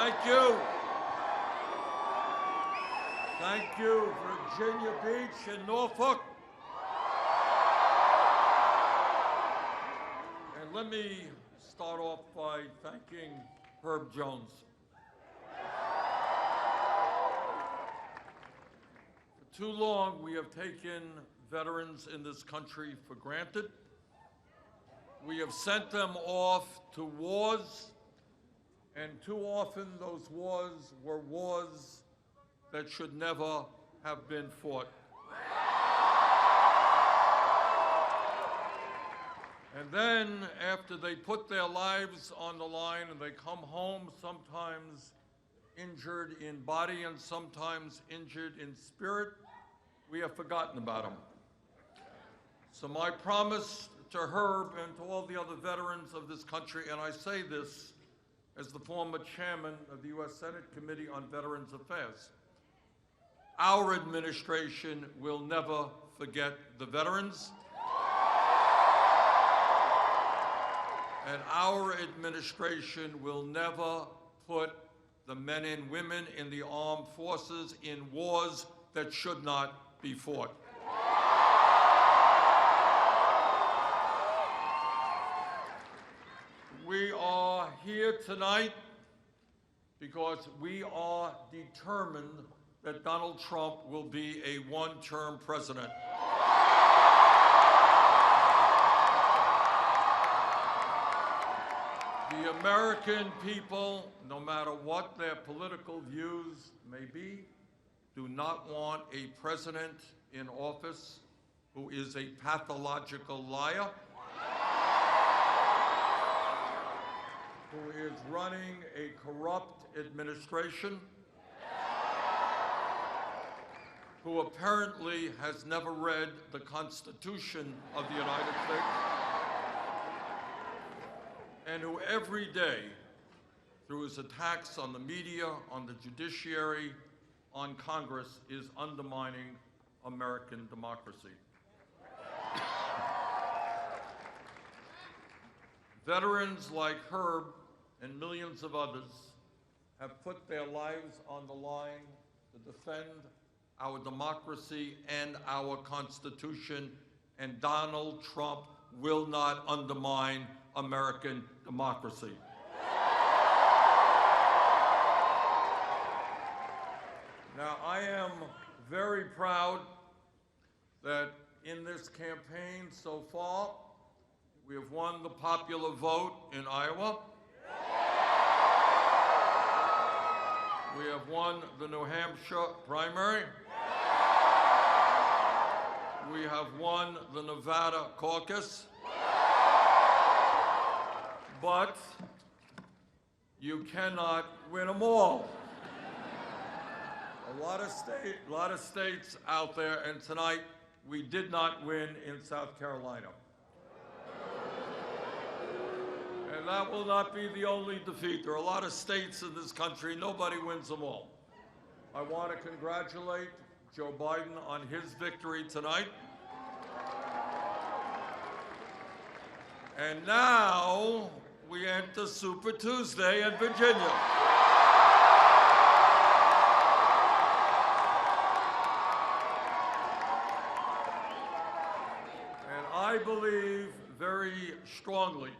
Thank you. Thank you, Virginia Beach and Norfolk. And let me start off by thanking Herb Jones. For too long, we have taken veterans in this country for granted. We have sent them off to wars, and too often those wars were wars that should never have been fought. And then, after they put their lives on the line and they come home, sometimes injured in body and sometimes injured in spirit, we have forgotten about them. So my promise to Herb and to all the other veterans of this country, and I say this as the former chairman of the U.S. Senate Committee on Veterans Affairs, our administration will never forget the veterans. And our administration will never put the men and women in the armed forces in wars that should not be fought. We are here tonight because we are determined that Donald Trump will be a one-term president. The American people, no matter what their political views may be, do not want a president in office who is a pathological liar, who is running a corrupt administration, who apparently has never read the Constitution of the United States, and who every day, through his attacks on the media, on the judiciary, on Congress, is undermining American democracy. Veterans like Herb and millions of others have put their lives on the line to defend our democracy and our Constitution, and Donald Trump will not undermine American democracy. Now, I am very proud that in this campaign so far, we have won the popular vote in Iowa. We have won the New Hampshire primary. We have won the Nevada caucus. But you cannot win them all. A lot of states out there, and tonight we did not win in South Carolina. And that will not be the only defeat. There are a lot of states in this country, nobody wins them all. I want to congratulate Joe Biden on his victory tonight. And now we enter Super Tuesday in Virginia. And I believe very strongly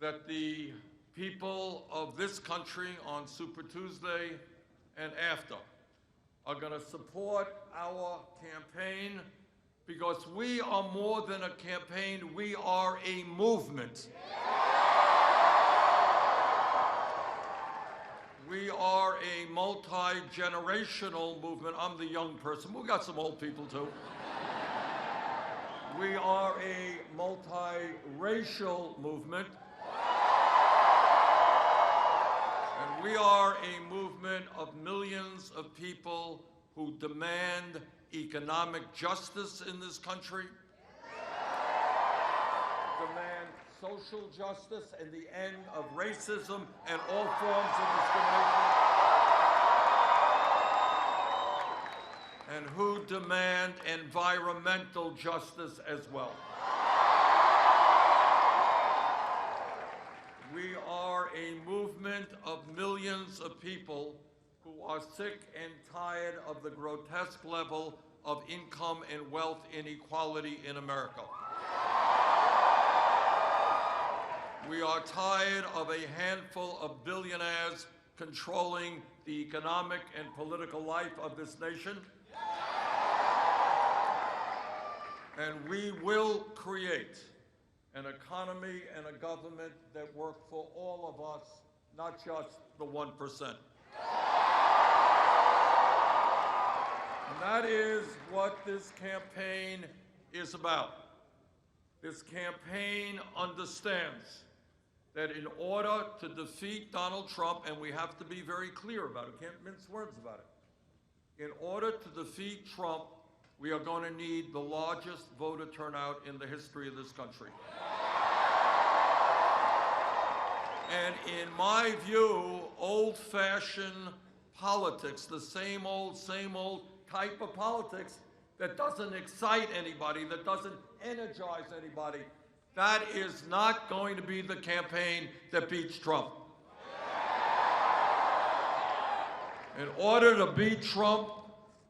that the people of this country on Super Tuesday and after are going to support our campaign, because we are more than a campaign, we are a movement. We are a multi-generational movement. I'm the young person. We've got some old people too. We are a multi-racial movement. And we are a movement of millions of people who demand economic justice in this country, demand social justice and the end of racism and all forms of discrimination, and who demand environmental justice as well. We are a movement of millions of people who are sick and tired of the grotesque level of income and wealth inequality in America. We are tired of a handful of billionaires controlling the economic and political life of this nation. And we will create an economy and a government that work for all of us, not just the 1%. And that is what this campaign is about. This campaign understands that in order to defeat Donald Trump, and we have to be very clear about it, can't mince words about it. In order to defeat Trump, we are going to need the largest voter turnout in the history of this country. And in my view, old-fashioned politics, the same old type of politics that doesn't excite anybody, that doesn't energize anybody, that is not going to be the campaign that beats Trump. In order to beat Trump,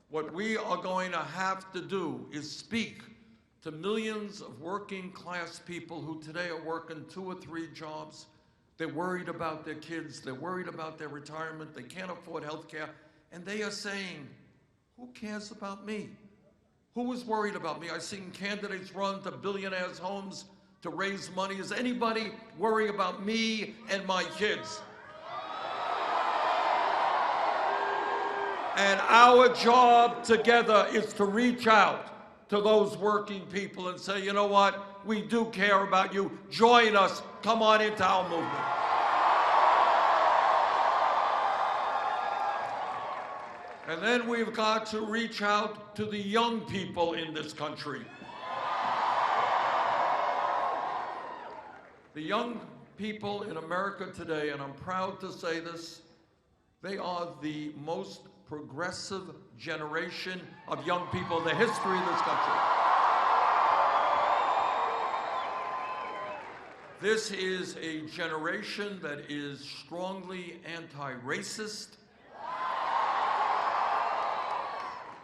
what we are going to have to do is speak to millions of working class people who today are working 2 or 3 jobs. They're worried about their kids, they're worried about their retirement, they can't afford health care, and they are saying, who cares about me? Who is worried about me? I've seen candidates run to billionaires' homes to raise money. Is anybody worrying about me and my kids? And our job together is to reach out to those working people and say, you know what, we do care about you. Join us, come on into our movement. And then we've got to reach out to the young people in this country. The young people in America today, and I'm proud to say this, they are the most progressive generation of young people in the history of this country. This is a generation that is strongly anti-racist,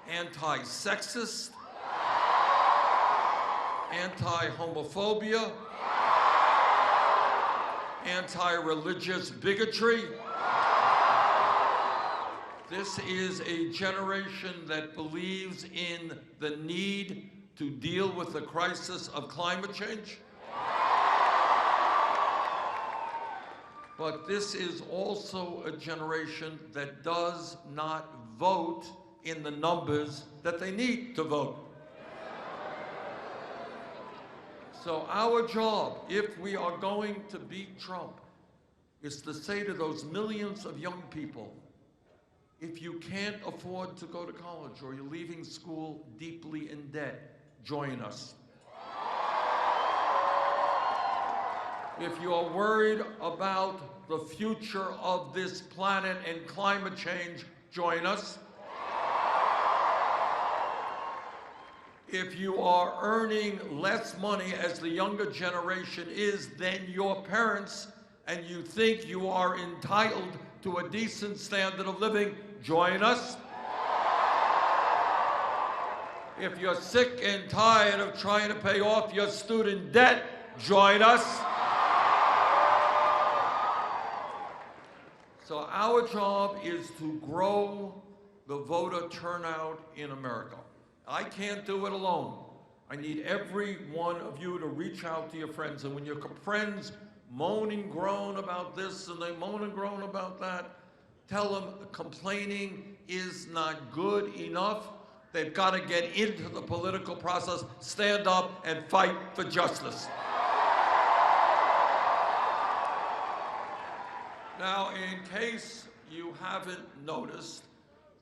anti-sexist, anti-homophobia, anti-religious bigotry. This is a generation that believes in the need to deal with the crisis of climate change. But this is also a generation that does not vote in the numbers that they need to vote. So our job, if we are going to beat Trump, is to say to those millions of young people, if you can't afford to go to college or you're leaving school deeply in debt, join us. If you are worried about the future of this planet and climate change, join us. If you are earning less money, as the younger generation is, than your parents, and you think you are entitled to a decent standard of living, join us. If you're sick and tired of trying to pay off your student debt, join us. So our job is to grow the voter turnout in America. I can't do it alone. I need every one of you to reach out to your friends. And when your friends moan and groan about this and they moan and groan about that, tell them complaining is not good enough. They've got to get into the political process, stand up and fight for justice. Now, in case you haven't noticed,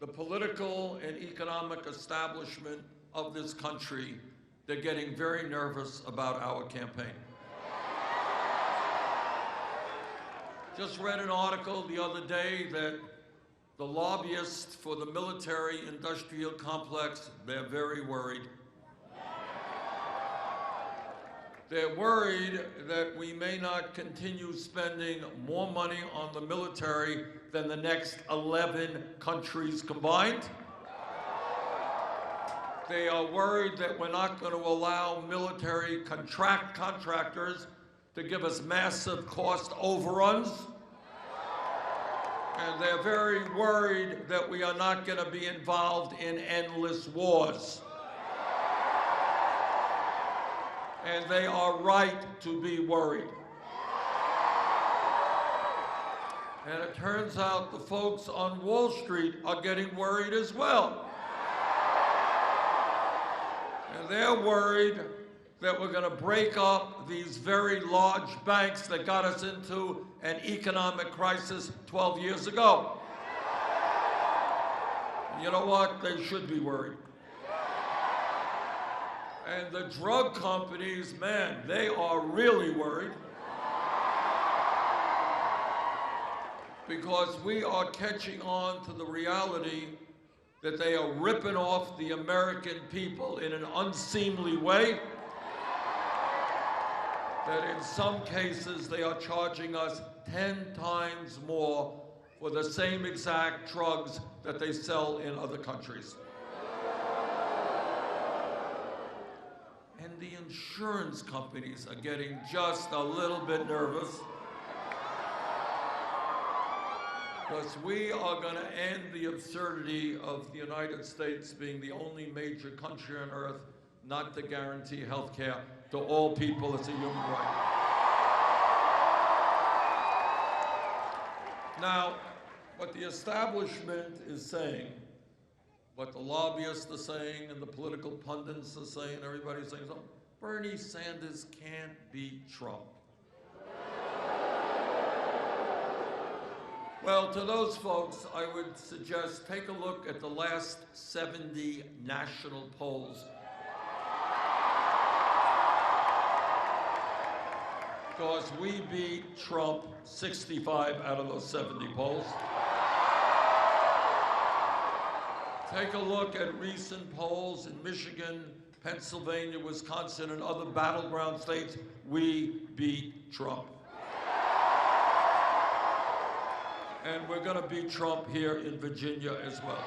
the political and economic establishment of this country, they're getting very nervous about our campaign. Just read an article the other day that the lobbyists for the military-industrial complex, they're very worried. They're worried that we may not continue spending more money on the military than the next 11 countries combined. They are worried that we're not going to allow military contractors to give us massive cost overruns. And they're very worried that we are not going to be involved in endless wars. And they are right to be worried. And it turns out the folks on Wall Street are getting worried as well. And they're worried that we're going to break up these very large banks that got us into an economic crisis 12 years ago. You know what? They should be worried. And the drug companies, man, they are really worried. Because we are catching on to the reality that they are ripping off the American people in an unseemly way. That in some cases they are charging us 10 times more for the same exact drugs that they sell in other countries. And the insurance companies are getting just a little bit nervous because we are going to end the absurdity of the United States being the only major country on earth not to guarantee health care to all people as a human right. Now, what the establishment is saying, what the lobbyists are saying and the political pundits are saying, everybody's saying, so Bernie Sanders can't beat Trump. Well, to those folks, I would suggest take a look at the last 70 national polls. Because we beat Trump 65 out of those 70 polls. Take a look at recent polls in Michigan, Pennsylvania, Wisconsin, and other battleground states. We beat Trump. And we're going to beat Trump here in Virginia as well.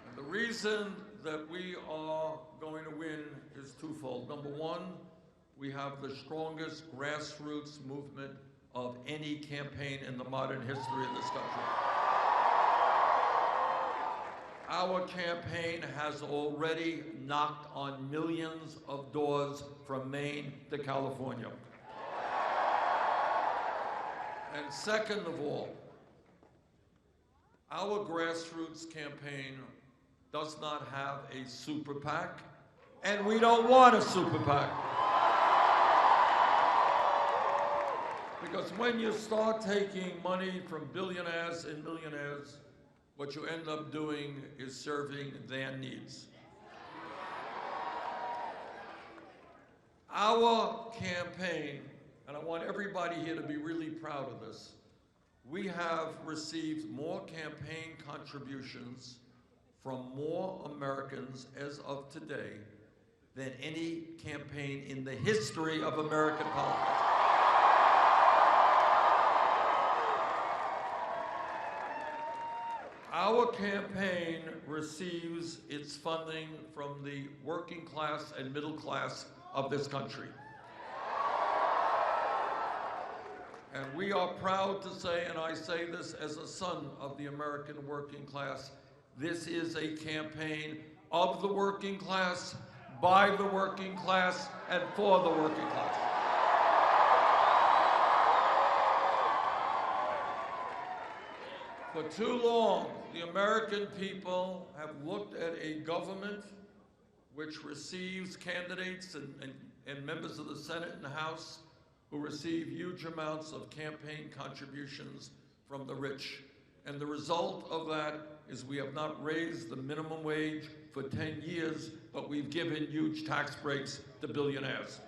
And the reason that we are going to win is twofold. Number one, we have the strongest grassroots movement of any campaign in the modern history of this country. Our campaign has already knocked on millions of doors from Maine to California. And second of all, our grassroots campaign does not have a super PAC, and we don't want a super PAC. Because when you start taking money from billionaires and millionaires, what you end up doing is serving their needs. Our campaign, and I want everybody here to be really proud of this, we have received more campaign contributions from more Americans as of today than any campaign in the history of American politics. Our campaign receives its funding from the working class and middle class of this country. And we are proud to say, and I say this as a son of the American working class, this is a campaign of the working class, by the working class, and for the working class. For too long, the American people have looked at a government which receives candidates and members of the Senate and the House who receive huge amounts of campaign contributions from the rich. And the result of that is we have not raised the minimum wage for 10 years, but we've given huge tax breaks to billionaires.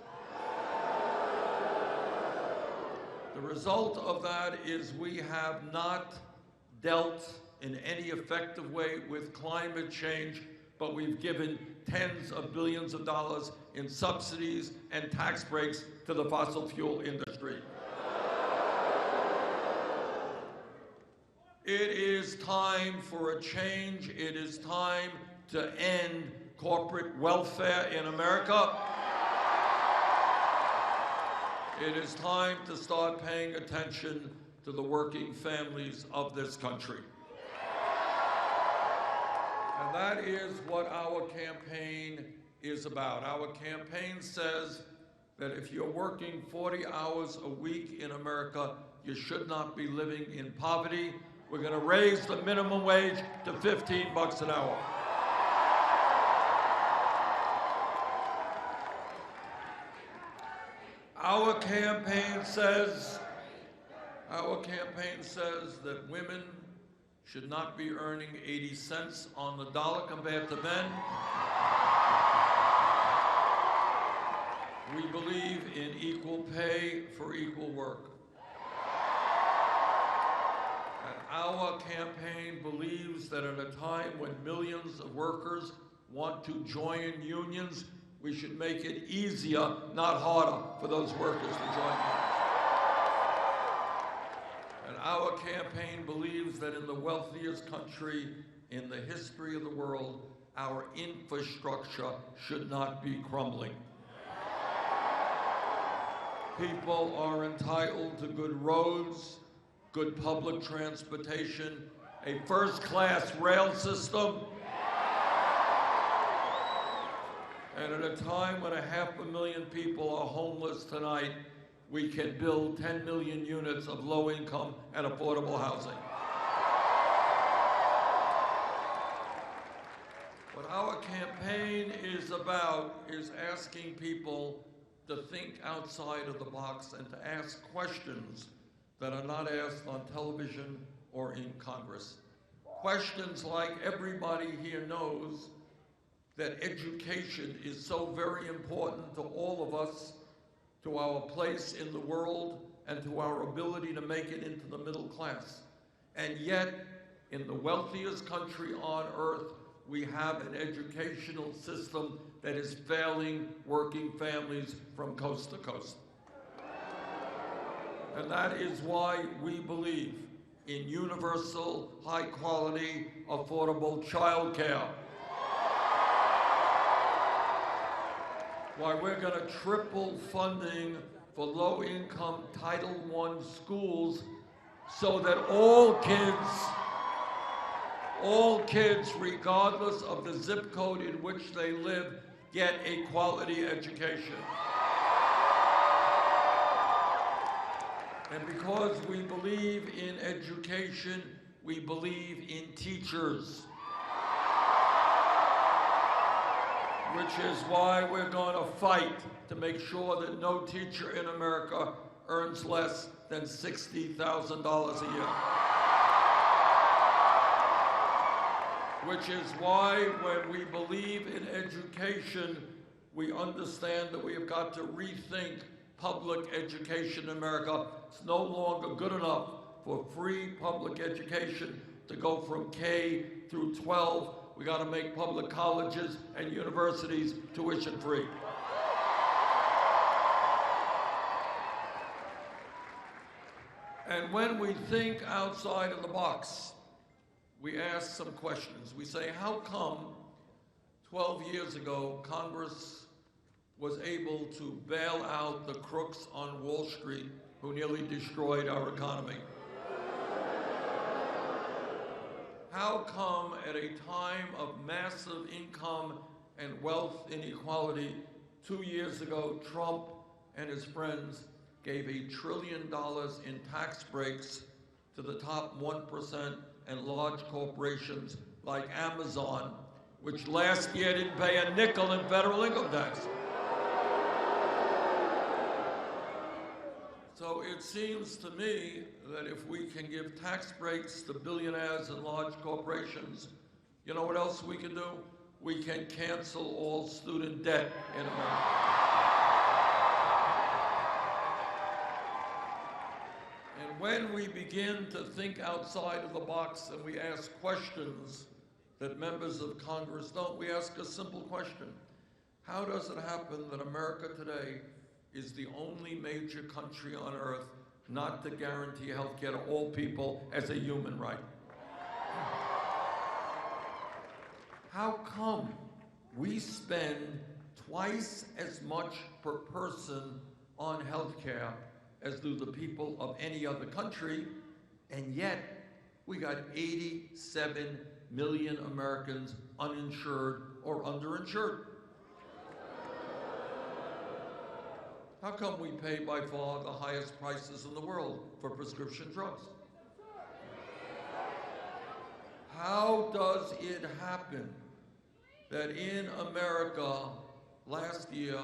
The result of that is we have not dealt in any effective way with climate change, but we've given tens of billions of dollars in subsidies and tax breaks to the fossil fuel industry. It is time for a change. It is time to end corporate welfare in America. It is time to start paying attention to the working families of this country. And that is what our campaign is about. Our campaign says that if you're working 40 hours a week in America, you should not be living in poverty. We're going to raise the minimum wage to $15 an hour. Our campaign says that women should not be earning 80 cents on the dollar compared to men. We believe in equal pay for equal work. And our campaign believes that at a time when millions of workers want to join unions, we should make it easier, not harder, for those workers to join unions. And our campaign believes that in the wealthiest country in the history of the world, our infrastructure should not be crumbling. People are entitled to good roads, good public transportation, a first-class rail system, and at a time when 500,000 people are homeless tonight, we can build 10 million units of low-income and affordable housing. What our campaign is about is asking people to think outside of the box and to ask questions that are not asked on television or in Congress. Questions like everybody here knows that education is so very important to all of us, to our place in the world, and to our ability to make it into the middle class. And yet, in the wealthiest country on earth, we have an educational system that is failing working families from coast to coast. And that is why we believe in universal, high-quality, affordable child care. Why we're going to triple funding for low-income Title I schools so that all kids, regardless of the zip code in which they live, get a quality education. And because we believe in education, we believe in teachers. Which is why we're going to fight to make sure that no teacher in America earns less than $60,000 a year. Which is why when we believe in education, we understand that we have got to rethink public education in America. It's no longer good enough for free public education to go from K through 12. We got to make public colleges and universities tuition free. And when we think outside of the box, we ask some questions. We say, how come 12 years ago Congress was able to bail out the crooks on Wall Street who nearly destroyed our economy? How come at a time of massive income and wealth inequality, 2 years ago, Trump and his friends gave $1 trillion in tax breaks to the top 1% and large corporations like Amazon, which last year didn't pay a nickel in federal income tax? So it seems to me that if we can give tax breaks to billionaires and large corporations, you know what else we can do? We can cancel all student debt in America. And when we begin to think outside of the box and we ask questions that members of Congress don't. We ask a simple question. How does it happen that America today is the only major country on earth not to guarantee health care to all people as a human right? How come we spend twice as much per person on health care as do the people of any other country, and yet we got 87 million Americans uninsured or underinsured? How come we pay by far the highest prices in the world for prescription drugs? How does it happen that in America last year,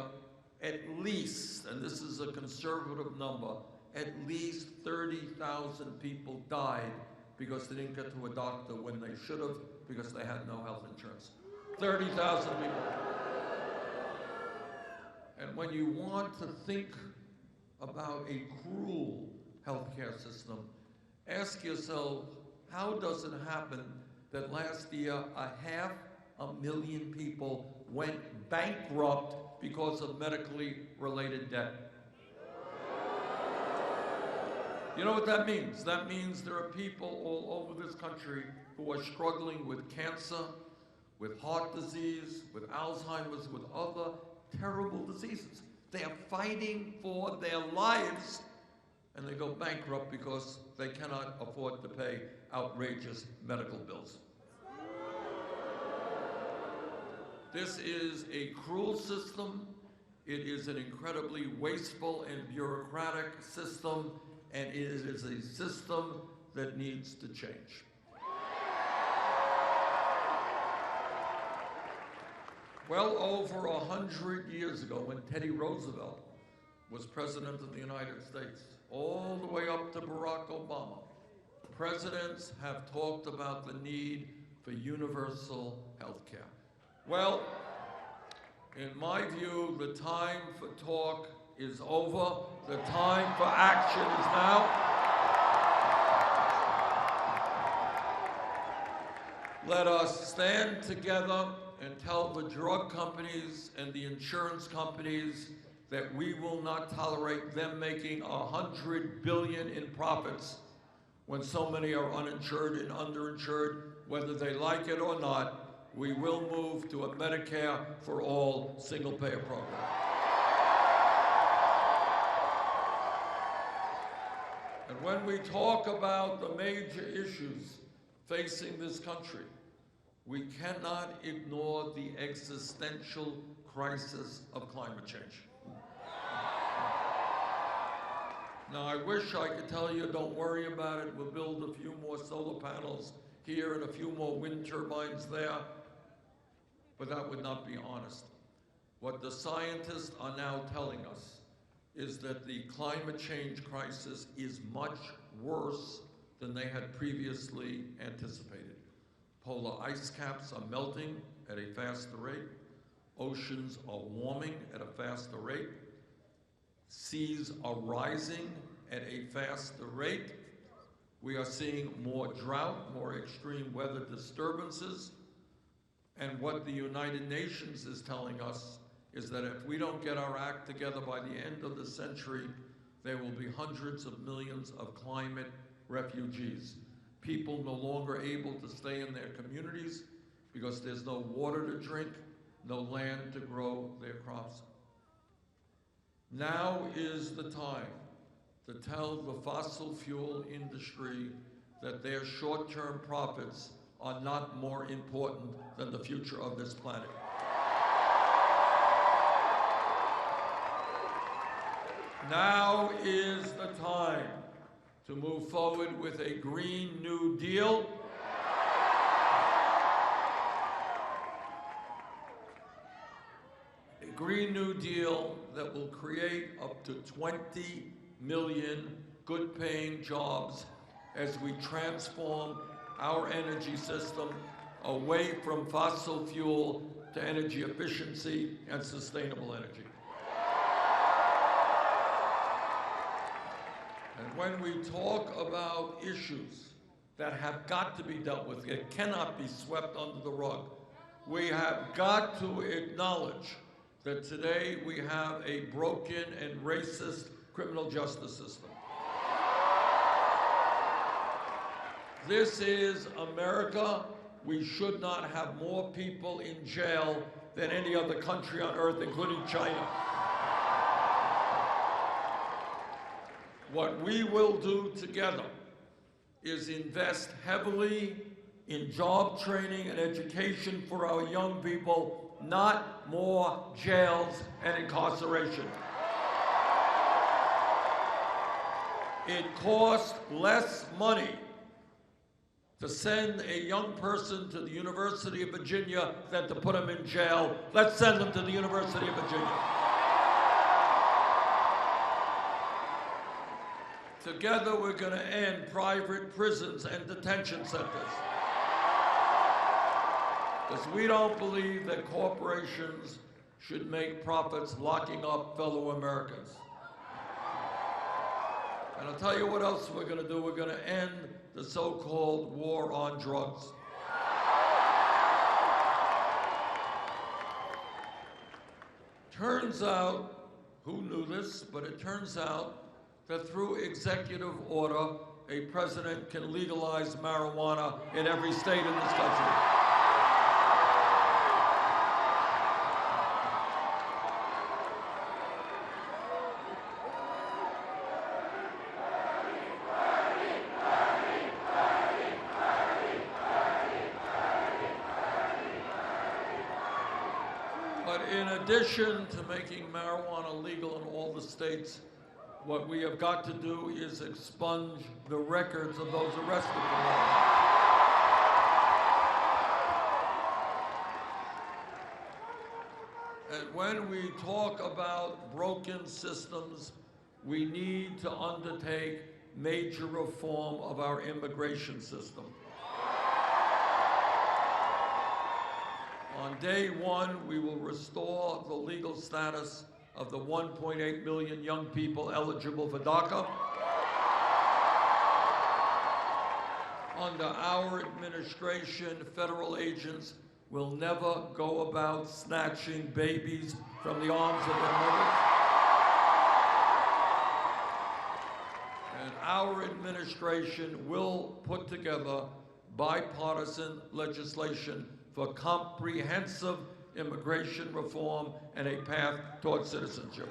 at least, and this is a conservative number, at least 30,000 people died because they didn't get to a doctor when they should have because they had no health insurance? 30,000 people. And when you want to think about a cruel healthcare system, ask yourself, how does it happen that last year 500,000 people went bankrupt because of medically related debt? You know what that means? That means there are people all over this country who are struggling with cancer, with heart disease, with Alzheimer's, with other terrible diseases. They are fighting for their lives, and they go bankrupt because they cannot afford to pay outrageous medical bills. This is a cruel system. It is an incredibly wasteful and bureaucratic system, and it is a system that needs to change. Well over 100 years ago, when Teddy Roosevelt was President of the United States, all the way up to Barack Obama, presidents have talked about the need for universal health care. Well, in my view, the time for talk is over. The time for action is now. Let us stand together and tell the drug companies and the insurance companies that we will not tolerate them making $100 billion in profits when so many are uninsured and underinsured. Whether they like it or not, we will move to a Medicare for all single-payer program. And when we talk about the major issues facing this country, we cannot ignore the existential crisis of climate change. Now, I wish I could tell you, don't worry about it, we'll build a few more solar panels here and a few more wind turbines there, but that would not be honest. What the scientists are now telling us is that the climate change crisis is much worse than they had previously anticipated. Polar ice caps are melting at a faster rate. Oceans are warming at a faster rate. Seas are rising at a faster rate. We are seeing more drought, more extreme weather disturbances. And what the United Nations is telling us is that if we don't get our act together by the end of the century, there will be hundreds of millions of climate refugees. People no longer able to stay in their communities because there's no water to drink, no land to grow their crops. Now is the time to tell the fossil fuel industry that their short-term profits are not more important than the future of this planet. Now is the time to move forward with a Green New Deal. A Green New Deal that will create up to 20 million good-paying jobs as we transform our energy system away from fossil fuel to energy efficiency and sustainable energy. And when we talk about issues that have got to be dealt with. It cannot be swept under the rug. We have got to acknowledge that today we have a broken and racist criminal justice system. This is America. We should not have more people in jail than any other country on earth, including China. What we will do together is invest heavily in job training and education for our young people, not more jails and incarceration. It costs less money to send a young person to the University of Virginia than to put them in jail. Let's send them to the University of Virginia. Together, we're going to end private prisons and detention centers. Because we don't believe that corporations should make profits locking up fellow Americans. And I'll tell you what else we're going to do. We're going to end the so-called war on drugs. Turns out, who knew this, but it turns out that through executive order, a president can legalize marijuana in every state in this country. But in addition to making marijuana legal in all the states, what we have got to do is expunge the records of those arrested for marijuana. And when we talk about broken systems, we need to undertake major reform of our immigration system. On day one, we will restore the legal status of the 1.8 million young people eligible for DACA. Under our administration, federal agents will never go about snatching babies from the arms of their mothers. And our administration will put together bipartisan legislation for comprehensive immigration reform and a path towards citizenship.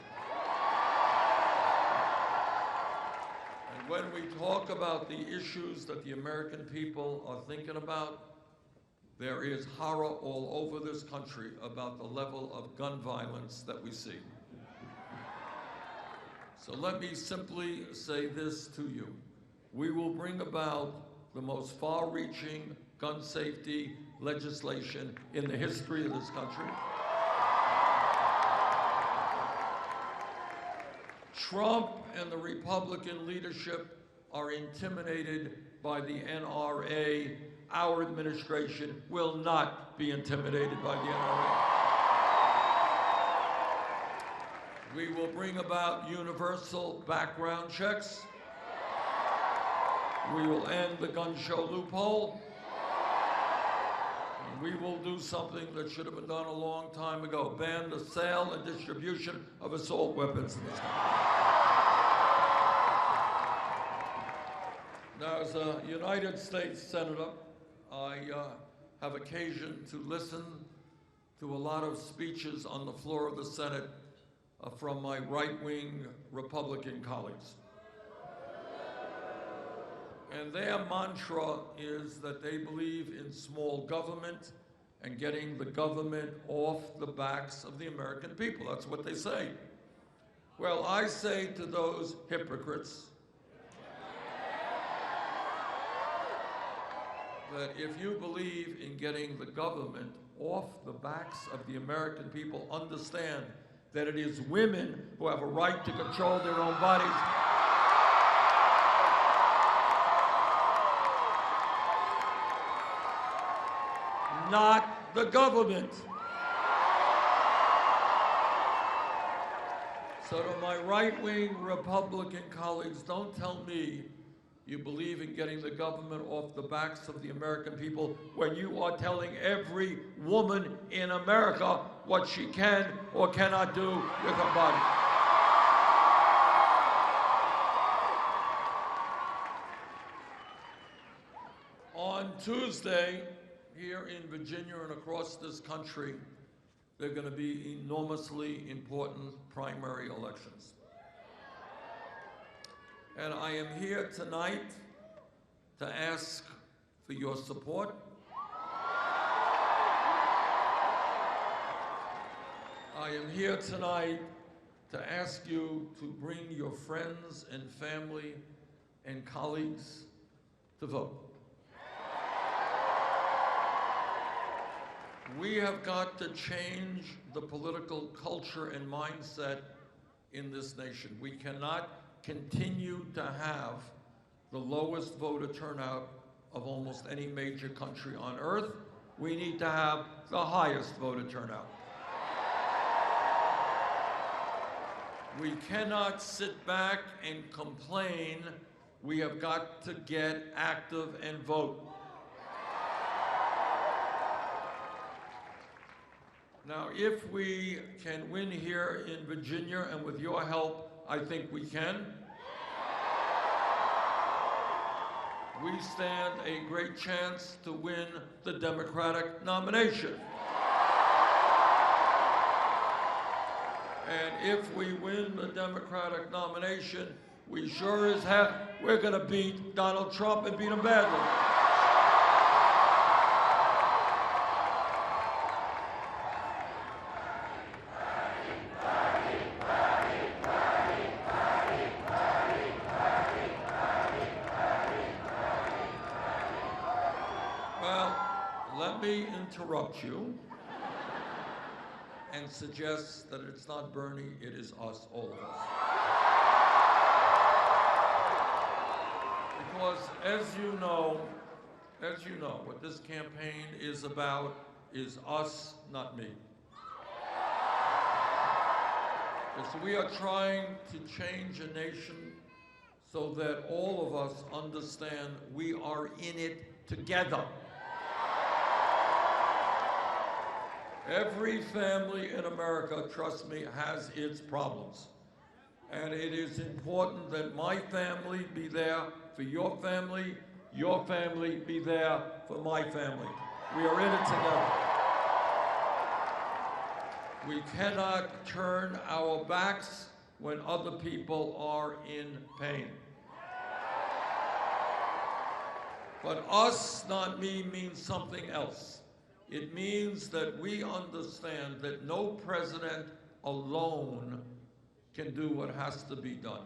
And when we talk about the issues that the American people are thinking about, there is horror all over this country about the level of gun violence that we see. So let me simply say this to you. We will bring about the most far-reaching gun safety legislation in the history of this country. Trump and the Republican leadership are intimidated by the NRA. Our administration will not be intimidated by the NRA. We will bring about universal background checks. We will end the gun show loophole. We will do something that should have been done a long time ago, ban the sale and distribution of assault weapons in this country. Now, as a United States Senator, I have occasion to listen to a lot of speeches on the floor of the Senate from my right-wing Republican colleagues. And their mantra is that they believe in small government and getting the government off the backs of the American people. That's what they say. Well, I say to those hypocrites that if you believe in getting the government off the backs of the American people, understand that it is women who have a right to control their own bodies. Not the government. So to my right-wing Republican colleagues, don't tell me You believe in getting the government off the backs of the American people when you are telling every woman in America what she can or cannot do with her body. On Tuesday, here in Virginia and across this country, there are going to be enormously important primary elections. And I am here tonight to ask for your support. I am here tonight to ask you to bring your friends and family and colleagues to vote. We have got to change the political culture and mindset in this nation. We cannot continue to have the lowest voter turnout of almost any major country on earth. We need to have the highest voter turnout. We cannot sit back and complain. We have got to get active and vote. Now, if we can win here in Virginia, and with your help, I think we can, we stand a great chance to win the Democratic nomination. And if we win the Democratic nomination, we sure as heck, we're gonna beat Donald Trump and beat him badly. Let me interrupt you and suggest that it's not Bernie, it is us, all of us. Because as you know, what this campaign is about is us, not me. Because we are trying to change a nation so that all of us understand we are in it together. Every family in America, trust me, has its problems. And it is important that my family be there for your family be there for my family. We are in it together. We cannot turn our backs when other people are in pain. But us, not me, means something else. It means that we understand that no president alone can do what has to be done.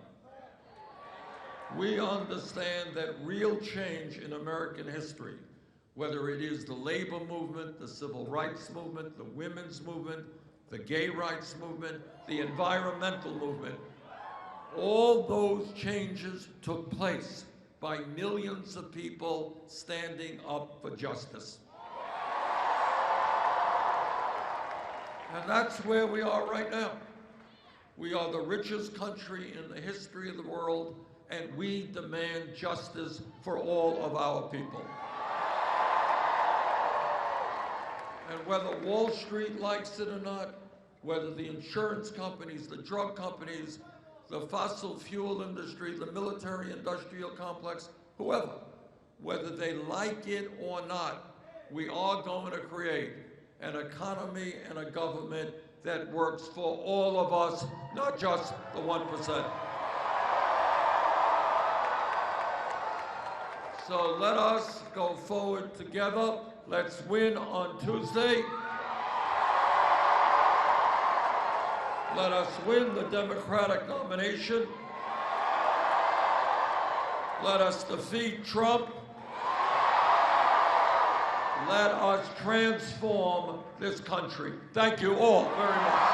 We understand that real change in American history, whether it is the labor movement, the civil rights movement, the women's movement, the gay rights movement, the environmental movement, all those changes took place by millions of people standing up for justice. And that's where we are right now. We are the richest country in the history of the world, and we demand justice for all of our people. And whether Wall Street likes it or not, whether the insurance companies, the drug companies, the fossil fuel industry, the military-industrial complex, whoever, whether they like it or not, we are going to create an economy and a government that works for all of us, not just the 1%. So let us go forward together. Let's win on Tuesday. Let us win the Democratic nomination. Let us defeat Trump. Let us transform this country. Thank you all very much.